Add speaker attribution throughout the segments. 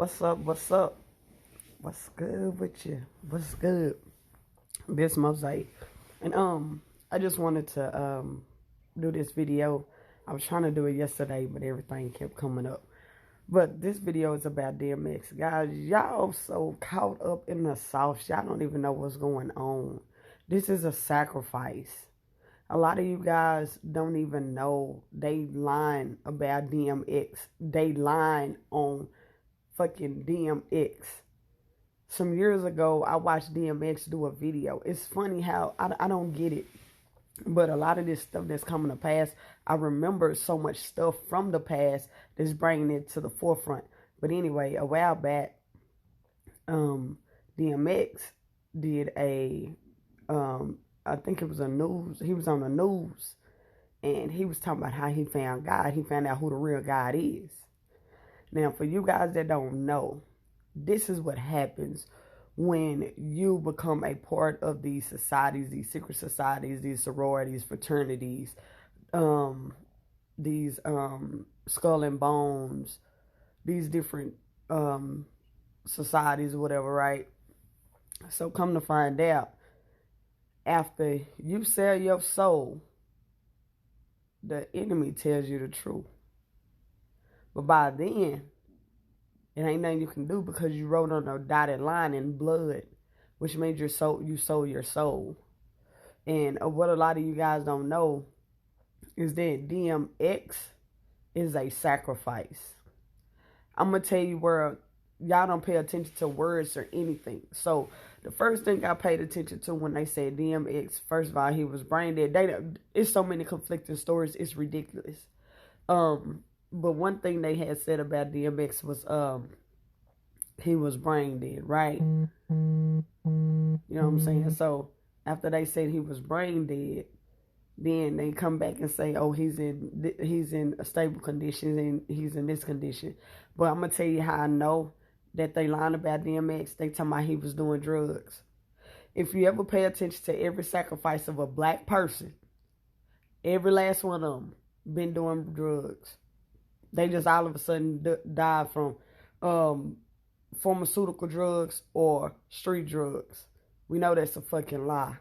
Speaker 1: What's up? What's up? What's good with you? What's good? This Mosaic. And I just wanted to do this video. I was trying to do it yesterday, but everything kept coming up. But this video is about DMX. Guys, y'all so caught up in the sauce. Y'all don't even know what's going on. This is a sacrifice. A lot of you guys don't even know they lying about DMX. They lying on fucking DMX. Some years ago, I watched DMX do a video. It's funny how I don't get it. But a lot of this stuff that's coming to pass, I remember so much stuff from the past that's bringing it to the forefront. But anyway, a while back, DMX did I think it was he was on the news, and he was talking about how he found God. He found out who the real God is. Now, for you guys that don't know, this is what happens when you become a part of these societies, these secret societies, these sororities, fraternities, these skull and bones, these different societies, whatever, right? So come to find out, after you sell your soul, the enemy tells you the truth. But by then, it ain't nothing you can do because you wrote on a dotted line in blood, which means you sold your soul. And what a lot of you guys don't know is that DMX is a sacrifice. I'm going to tell you where y'all don't pay attention to words or anything. So the first thing I paid attention to when they said DMX, first of all, he was brain dead. It's so many conflicting stories. It's ridiculous. But one thing they had said about DMX was he was brain dead, right? You know what I'm saying? So after they said he was brain dead, then they come back and say, oh, he's in a stable condition and he's in this condition. But I'm gonna tell you how I know that they lying about DMX. They talking about he was doing drugs. If you ever pay attention to every sacrifice of a black person, every last one of them been doing drugs. They just all of a sudden died from pharmaceutical drugs or street drugs. We know that's a fucking lie.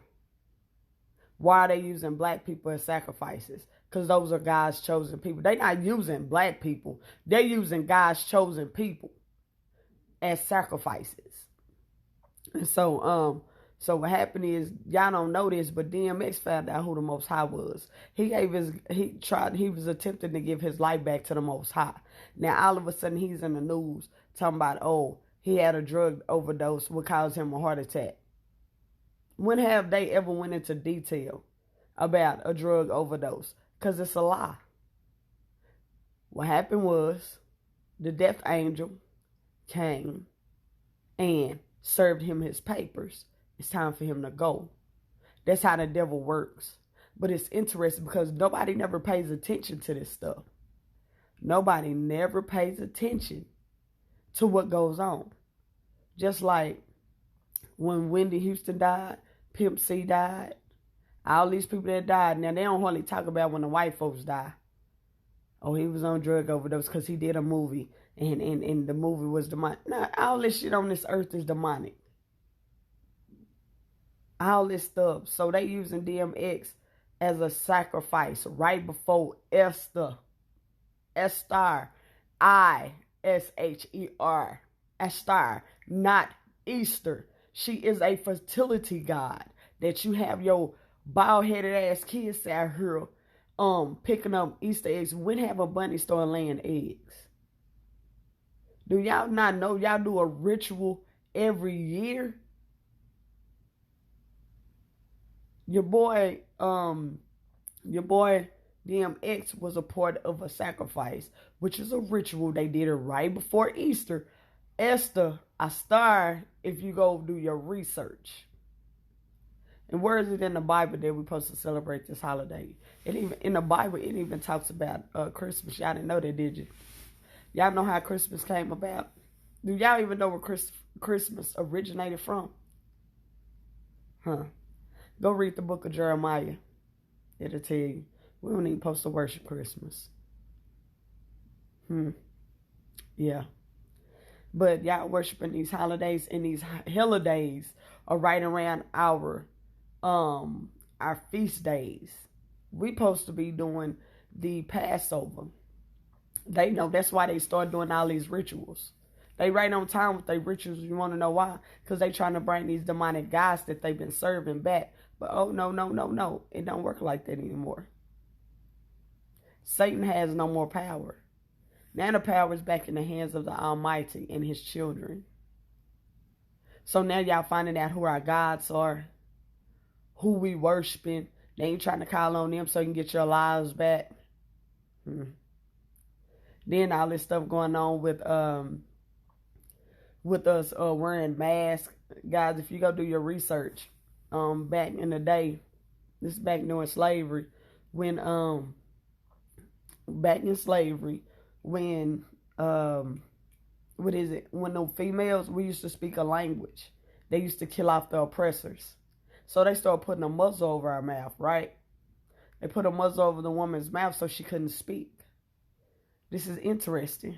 Speaker 1: Why are they using black people as sacrifices? Because those are God's chosen people. They're not using black people. They're using God's chosen people as sacrifices. And so what happened is, y'all don't know this, but DMX found out who the Most High was. He was attempting to give his life back to the Most High. Now, all of a sudden, he's in the news talking about, oh, he had a drug overdose, what caused him a heart attack. When have they ever went into detail about a drug overdose? Because it's a lie. What happened was, the death angel came and served him his papers. It's time for him to go. That's how the devil works. But it's interesting because nobody never pays attention to this stuff. Nobody never pays attention to what goes on. Just like when Wendy Houston died, Pimp C died, all these people that died. Now, they don't hardly talk about when the white folks die. Oh, he was on drug overdose because he did a movie and the movie was demonic. Nah, all this shit on this earth is demonic. All this stuff. So they using DMX as a sacrifice right before Isther. Isther. I-S-H-E-R. Isther. Not Easter. She is a fertility god that you have your bald-headed ass kids out here picking up Easter eggs. When have a bunny start laying eggs? Do y'all not know y'all do a ritual every year? Your boy DMX was a part of a sacrifice, which is a ritual. They did it right before Easter. Isther, if you go do your research. And where is it in the Bible that we're supposed to celebrate this holiday? In the Bible, it even talks about Christmas. Y'all didn't know that, did you? Y'all know how Christmas came about? Do y'all even know where Christmas originated from? Huh? Go read the book of Jeremiah. It'll tell you. We don't even supposed to worship Christmas. Yeah. But y'all worshiping these holidays, and these holidays are right around our feast days. We supposed to be doing the Passover. They know that's why they start doing all these rituals. They right on time with their rituals. You want to know why? Because they trying to bring these demonic gods that they've been serving back. But oh, no, no, no, no. It don't work like that anymore. Satan has no more power. Now the power is back in the hands of the Almighty and his children. So now y'all finding out who our gods are, who we worshiping. They ain't trying to call on them so you can get your lives back. Then all this stuff going on with us wearing masks. Guys, if you go do your research, back in the day, this is back during slavery, when back in slavery, when when the females, we used to speak a language. They used to kill off the oppressors. So they started putting a muzzle over our mouth, right? They put a muzzle over the woman's mouth so she couldn't speak. This is interesting.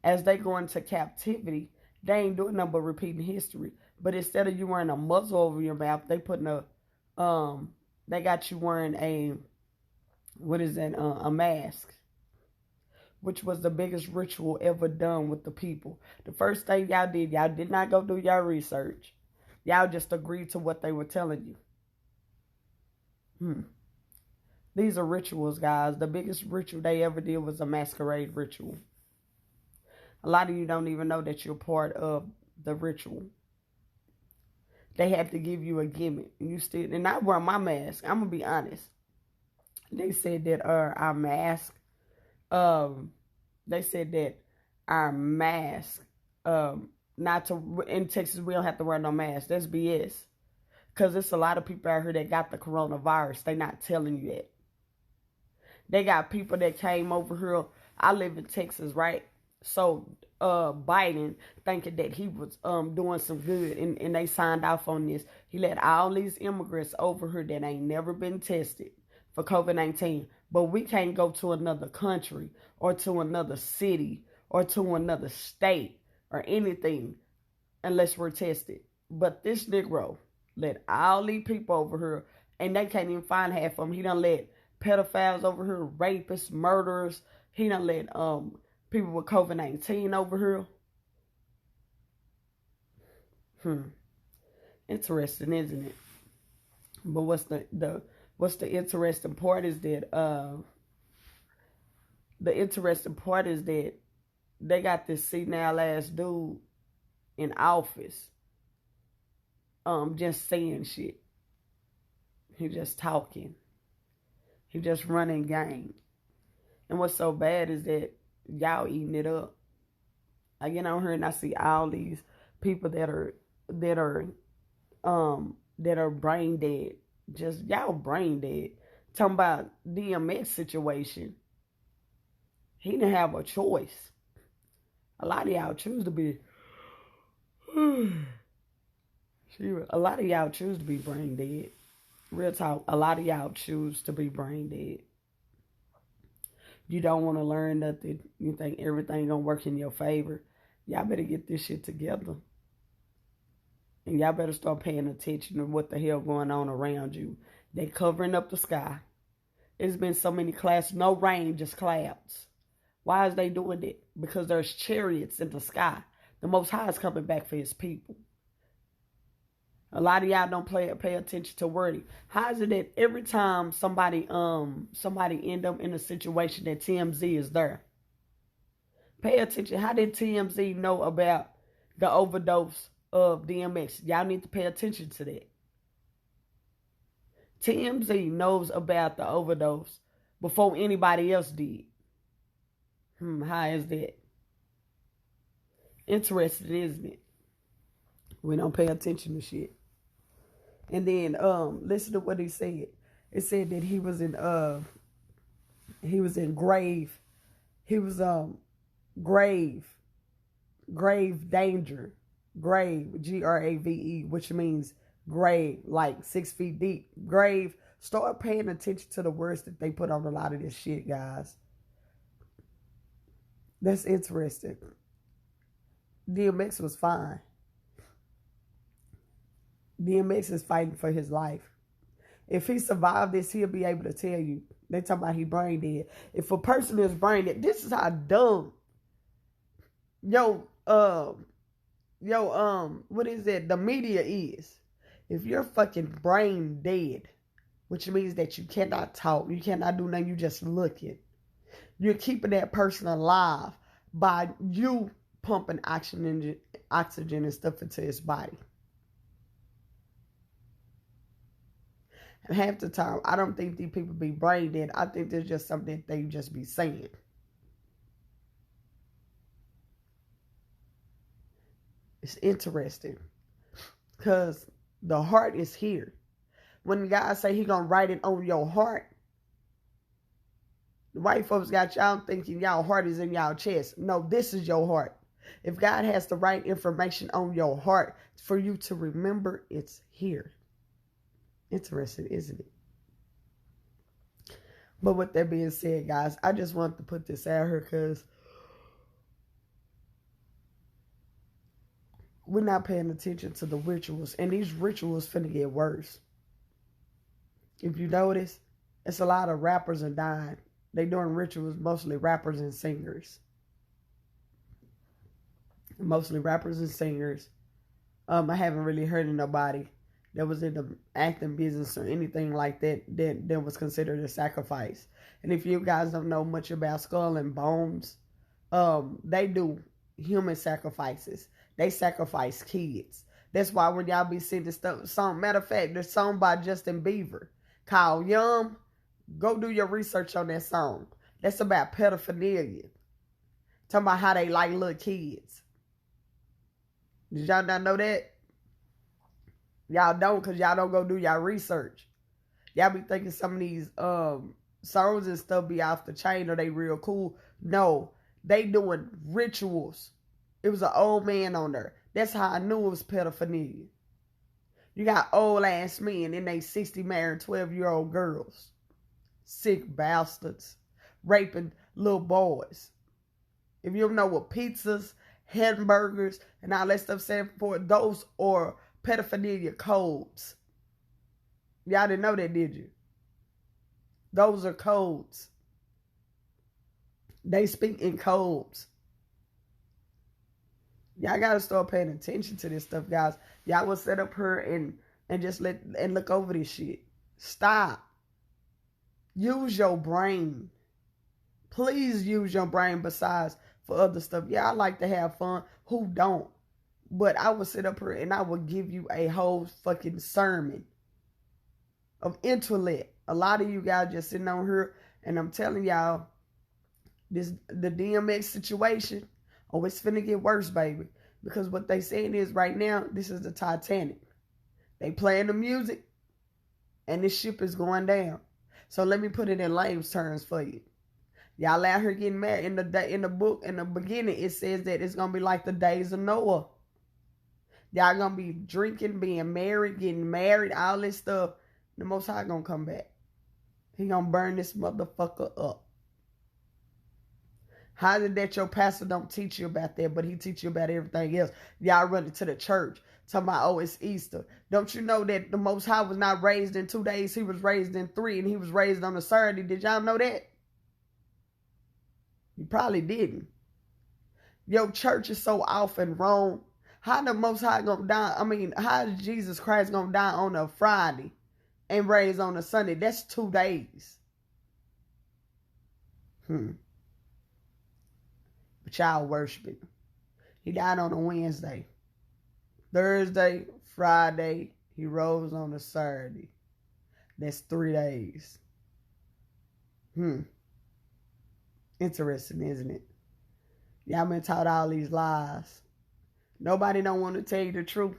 Speaker 1: As they go into captivity, they ain't doing nothing but repeating history. But instead of you wearing a muzzle over your mouth, they got you wearing a mask, which was the biggest ritual ever done with the people. The first thing y'all did not go do y'all research. Y'all just agreed to what they were telling you. These are rituals, guys. The biggest ritual they ever did was a masquerade ritual. A lot of you don't even know that you're part of the ritual. They had to give you a gimmick. And I wear my mask. I'm going to be honest. They said that our mask, in Texas, we don't have to wear no mask. That's BS. Because there's a lot of people out here that got the coronavirus. They not telling you that. They got people that came over here. I live in Texas, right? So Biden, thinking that he was doing some good, and they signed off on this. He let all these immigrants over here that ain't never been tested for COVID-19. But we can't go to another country or to another city or to another state or anything unless we're tested. But this Negro let all these people over here, and they can't even find half of them. He done let pedophiles over here, rapists, murderers. He done let people with COVID-19 over here. Interesting, isn't it? But what's the interesting part is that they got this senile ass dude in office, just saying shit. He just talking. He just running game. And what's so bad is that y'all eating it up. I get on here and I see all these people that are brain dead. Just y'all brain dead. Talking about DMX situation. He didn't have a choice. A lot of y'all choose to be brain dead. Real talk, a lot of y'all choose to be brain dead. You don't want to learn nothing. You think everything gonna work in your favor. Y'all better get this shit together. And y'all better start paying attention to what the hell going on around you. They covering up the sky. It's been so many clouds, no rain, just clouds. Why is they doing it? Because there's chariots in the sky. The Most High is coming back for his people. A lot of y'all don't pay attention to wording. How is it that every time somebody end up in a situation that TMZ is there? Pay attention. How did TMZ know about the overdose of DMX? Y'all need to pay attention to that. TMZ knows about the overdose before anybody else did. How is that? Interesting, isn't it? We don't pay attention to shit. And then listen to what he said. It said that he was in grave danger. Grave, Grave, which means grave, like 6 feet deep. Grave. Start paying attention to the words that they put on a lot of this shit, guys. That's interesting. DMX was fine. DMX is fighting for his life. If he survived this, he'll be able to tell you. They talking about he brain dead. If a person is brain dead, this is how dumb. What is it? The media is. If you're fucking brain dead, which means that you cannot talk, you cannot do nothing, you just looking. You're keeping that person alive by you pumping oxygen and stuff into his body. And half the time, I don't think these people be brain dead. I think there's just something they just be saying. It's interesting. Because the heart is here. When God say he gonna write it on your heart, the white folks got y'all thinking y'all heart is in y'all chest. No, this is your heart. If God has the right information on your heart for you to remember, it's here. Interesting, isn't it? But with that being said, guys, I just want to put this out here because we're not paying attention to the rituals. And these rituals finna get worse. If you notice, it's a lot of rappers are dying. They doing rituals, mostly rappers and singers. Mostly rappers and singers. I haven't really heard of nobody that was in the acting business or anything like that that was considered a sacrifice. And if you guys don't know much about Skull and Bones, they do human sacrifices. They sacrifice kids. That's why when y'all be seeing this song, matter of fact, there's a song by Justin Bieber called Yum. Go do your research on that song. That's about pedophilia. Talking about how they like little kids. Did y'all not know that? Y'all don't, because y'all don't go do y'all research. Y'all be thinking some of these songs and stuff be off the chain or they real cool. No, they doing rituals. It was an old man on there. That's how I knew it was pedophilia. You got old ass men in they 60 married 12-year-old girls. Sick bastards. Raping little boys. If you don't know what pizzas, hamburgers, and all that stuff stand for, those are pedophilia codes. Y'all didn't know that, did you? Those are codes. They speak in codes. Y'all gotta start paying attention to this stuff, guys. Y'all will sit up here and just look over this shit. Stop. Use your brain. Please use your brain besides for other stuff. Yeah, I like to have fun. Who don't? But I will sit up here and I will give you a whole fucking sermon of intellect. A lot of you guys just sitting on here and I'm telling y'all, the DMX situation, oh, it's finna get worse, baby. Because what they saying is right now, this is the Titanic. They playing the music and this ship is going down. So let me put it in layman's terms for you. Y'all out here getting married. In the book, in the beginning, it says that it's going to be like the days of Noah. Y'all going to be drinking, being married, getting married, all this stuff. The Most High going to come back. He going to burn this motherfucker up. How is it that your pastor don't teach you about that, but he teach you about everything else? Y'all running to the church, talking about, oh, it's Easter. Don't you know that the Most High was not raised in 2 days? He was raised in 3, and he was raised on a Saturday. Did y'all know that? You probably didn't. Your church is so off and wrong. How the Most High gonna die? I mean, how is Jesus Christ gonna die on a Friday and raised on a Sunday? That's 2 days. But y'all worshiping him. He died on a Wednesday. Thursday, Friday, he rose on a Saturday. That's 3 days. Interesting, isn't it? Y'all been taught all these lies. Nobody don't want to tell you the truth.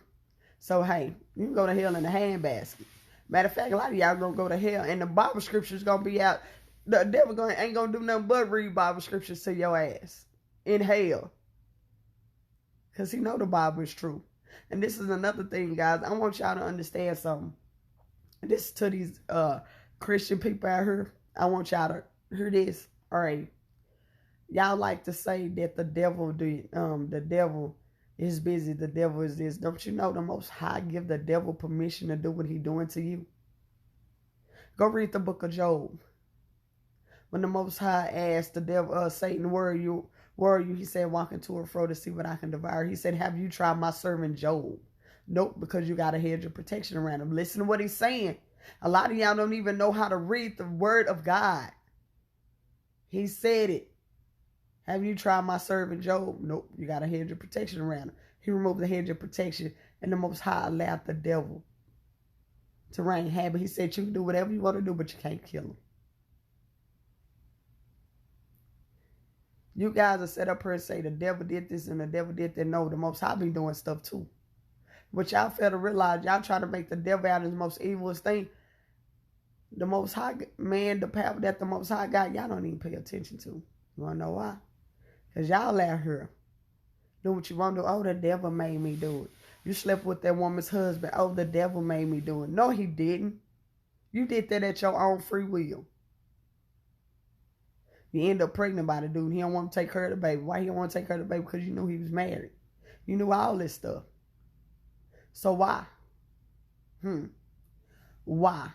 Speaker 1: So, hey, you can go to hell in a handbasket. Matter of fact, a lot of y'all gonna go to hell, and the Bible scripture's gonna be out. The devil ain't gonna do nothing but read Bible scriptures to your ass in hell. Because he know the Bible is true. And this is another thing, guys. I want y'all to understand something. This is to these Christian people out here. I want y'all to hear this. All right. Y'all like to say that the devil is busy. The devil is this. Don't you know the Most High give the devil permission to do what he doing to you? Go read the book of Job. When the Most High asked the devil, Satan, where are you? Where are you? He said, walking to and fro to see what I can devour. He said, have you tried my servant Job? Nope, because you got a hedge of protection around him. Listen to what he's saying. A lot of y'all don't even know how to read the word of God. He said it. Have you tried my servant Job? Nope, you got a hedge of protection around him. He removed the hedge of protection, and the Most High allowed the devil to reign havoc. He said, you can do whatever you want to do, but you can't kill him. You guys are set up here and say the devil did this and the devil did that. No, the Most High be doing stuff too. But y'all fail to realize, y'all try to make the devil out of the most evilest thing. The Most High, man, the power that the Most High got, y'all don't even pay attention to. You want to know why? Because y'all out here do what you want to do. Oh, the devil made me do it. You slept with that woman's husband. Oh, the devil made me do it. No, he didn't. You did that at your own free will. You end up pregnant by the dude. He don't want to take care of the baby. Why he don't want to take care of the baby? Because you knew he was married. You knew all this stuff. So why? Why?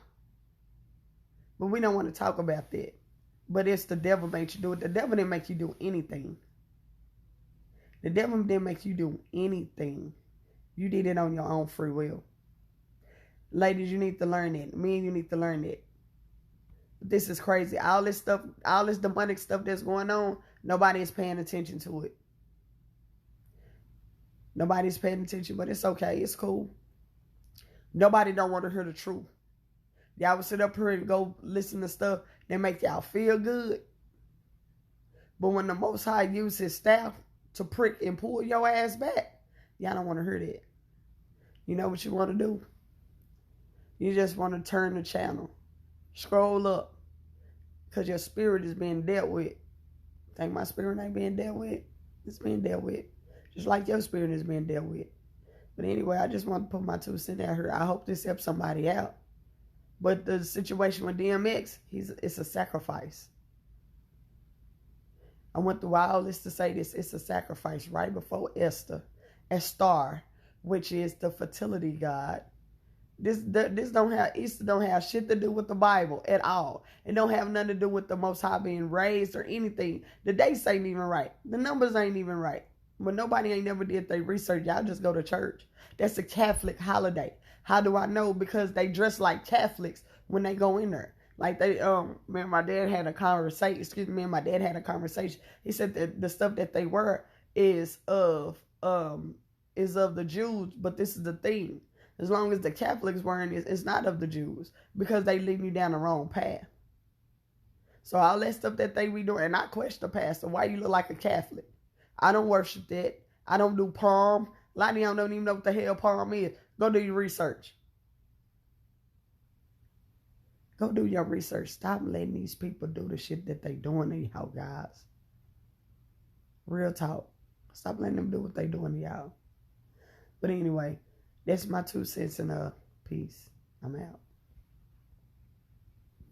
Speaker 1: But we don't want to talk about that. But it's the devil made you do it. The devil didn't make you do anything. The devil didn't make you do anything. You did it on your own free will. Ladies, you need to learn that. Men, you need to learn that. This is crazy. All this stuff, all this demonic stuff that's going on, nobody is paying attention to it. Nobody's paying attention, but it's okay. It's cool. Nobody don't want to hear the truth. Y'all would sit up here and go listen to stuff that make y'all feel good. But when the Most High uses his staff to prick and pull your ass back, y'all don't want to hear that. You know what you want to do? You just want to turn the channel. Scroll up. Because your spirit is being dealt with. Think my spirit ain't being dealt with? It's being dealt with. Just like your spirit is being dealt with. But anyway, I just want to put my 2 cents out here. I hope this helps somebody out. But the situation with DMX, it's a sacrifice. I went through all this to say this. It's a sacrifice right before Isther, which is the fertility god. Isther don't have shit to do with the Bible at all. It don't have nothing to do with the Most High being raised or anything. The dates ain't even right. The numbers ain't even right. But nobody ain't never did their research. Y'all just go to church. That's a Catholic holiday. How do I know? Because they dress like Catholics when they go in there. Like they, me and my dad had a conversation. He said that the stuff that they wear is of the Jews. But this is the thing. As long as the Catholics wearing it, it's not of the Jews. Because they lead you down the wrong path. So all that stuff that they be doing, and I question the pastor, why you look like a Catholic? I don't worship that. I don't do palm. A lot of y'all don't even know what the hell palm is. Go do your research. Go do your research. Stop letting these people do the shit that they doing to y'all, guys. Real talk. Stop letting them do what they doing to y'all. But anyway, that's my 2 cents and peace. I'm out.